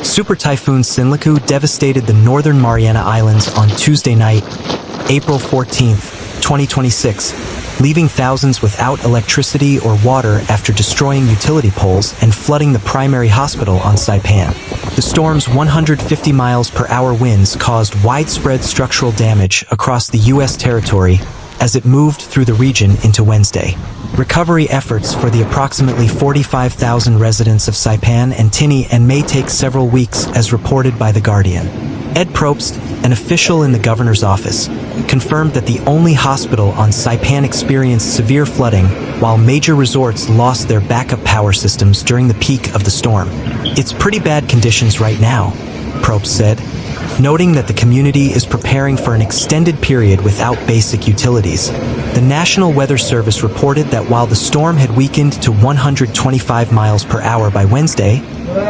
Super Typhoon Sinlaku devastated the Northern Mariana Islands on Tuesday night, April 14, 2026, leaving thousands without electricity or water after destroying utility poles and flooding the primary hospital on Saipan. The storm's 150 miles per hour winds caused widespread structural damage across the U.S. territory as it moved through the region into Wednesday. Recovery efforts for the approximately 45,000 residents of Saipan and Tinian may take several weeks, as reported by The Guardian. Ed Probst, an official in the governor's office, confirmed that the only hospital on Saipan experienced severe flooding, while major resorts lost their backup power systems during the peak of the storm. "It's pretty bad conditions right now," Probst said, noting that the community is preparing for an extended period without basic utilities. The National Weather Service reported that while the storm had weakened to 125 miles per hour by Wednesday,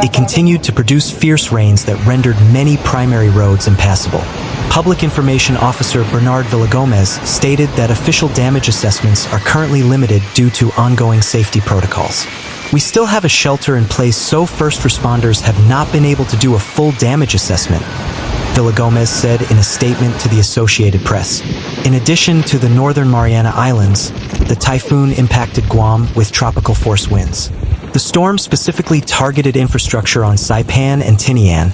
it continued to produce fierce rains that rendered many primary roads impassable. Public Information Officer Bernard Villagomez stated that official damage assessments are currently limited due to ongoing safety protocols. "We still have a shelter in place, so first responders have not been able to do a full damage assessment," Villagomez said in a statement to the Associated Press. In addition to the Northern Mariana Islands, the typhoon impacted Guam with tropical force winds. The storm specifically targeted infrastructure on Saipan and Tinian,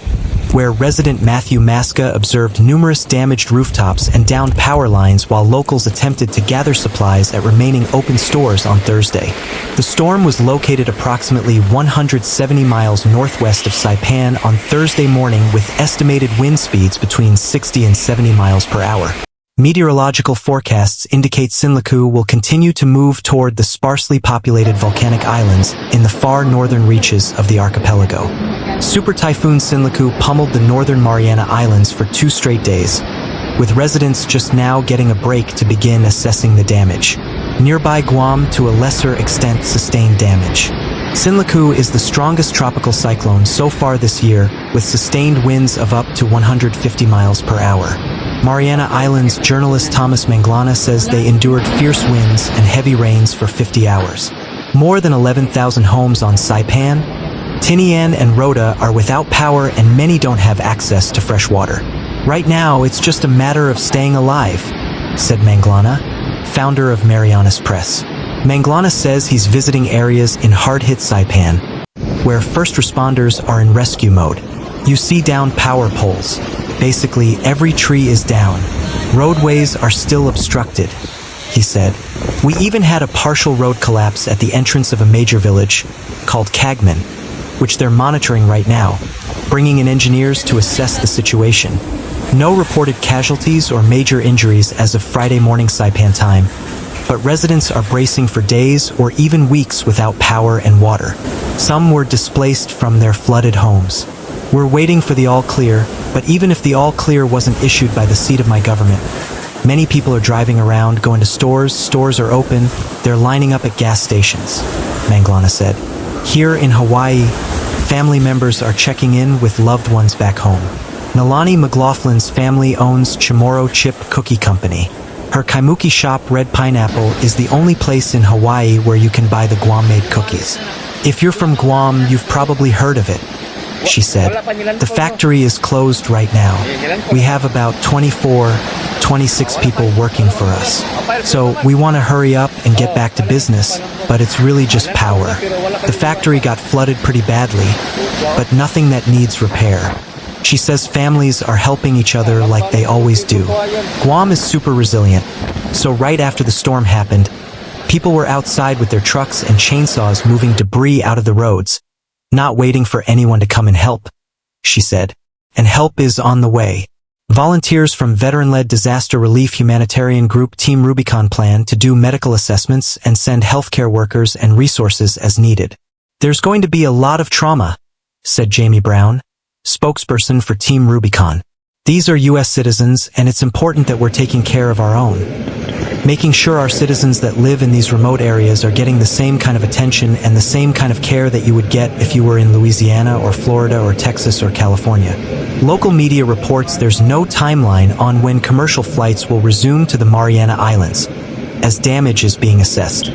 where resident Mathew Masga observed numerous damaged rooftops and downed power lines while locals attempted to gather supplies at remaining open stores on Thursday. The storm was located approximately 170 miles northwest of Saipan on Thursday morning with estimated wind speeds between 60 and 70 miles per hour. Meteorological forecasts indicate Sinlaku will continue to move toward the sparsely populated volcanic islands in the far northern reaches of the archipelago. Super Typhoon Sinlaku pummeled the Northern Mariana Islands for 2 straight days, with residents just now getting a break to begin assessing the damage. Nearby Guam, to a lesser extent, sustained damage. Sinlaku is the strongest tropical cyclone so far this year, with sustained winds of up to 150 miles per hour. Mariana Islands journalist Thomas Manglana says they endured fierce winds and heavy rains for 50 hours. More than 11,000 homes on Saipan, Tinian and Rota are without power and many don't have access to fresh water. "Right now, it's just a matter of staying alive," said Manglana, founder of Marianas Press. Manglana says he's visiting areas in hard-hit Saipan, where first responders are in rescue mode. "You see downed power poles. Basically, every tree is down. Roadways are still obstructed," he said. "We even had a partial road collapse at the entrance of a major village called Kagman, which they're monitoring right now, bringing in engineers to assess the situation. No reported casualties or major injuries as of Friday morning Saipan time, but residents are bracing for days or even weeks without power and water. Some were displaced from their flooded homes. We're waiting for the all-clear, but even if the all-clear wasn't issued by the seat of my government, many people are driving around, going to stores are open, they're lining up at gas stations," Manglana said. Here in Hawaii, family members are checking in with loved ones back home. Nalani McLaughlin's family owns Chamorro Chip Cookie Company. Her Kaimuki shop, Red Pineapple, is the only place in Hawaii where you can buy the Guam-made cookies. "If you're from Guam, you've probably heard of it," she said. "The factory is closed right now. We have about 26 people working for us. So we want to hurry up and get back to business, but it's really just power. The factory got flooded pretty badly, but nothing that needs repair." She says families are helping each other like they always do. Guam is super resilient, so right after the storm happened, people were outside with their trucks and chainsaws moving debris out of the roads, not waiting for anyone to come and help, she said. And help is on the way. Volunteers from veteran-led disaster relief humanitarian group Team Rubicon plan to do medical assessments and send healthcare workers and resources as needed. "There's going to be a lot of trauma," said Jamie Brown, spokesperson for Team Rubicon. "These are U.S. citizens, and it's important that we're taking care of our own. Making sure our citizens that live in these remote areas are getting the same kind of attention and the same kind of care that you would get if you were in Louisiana or Florida or Texas or California." Local media reports there's no timeline on when commercial flights will resume to the Mariana Islands, as damage is being assessed.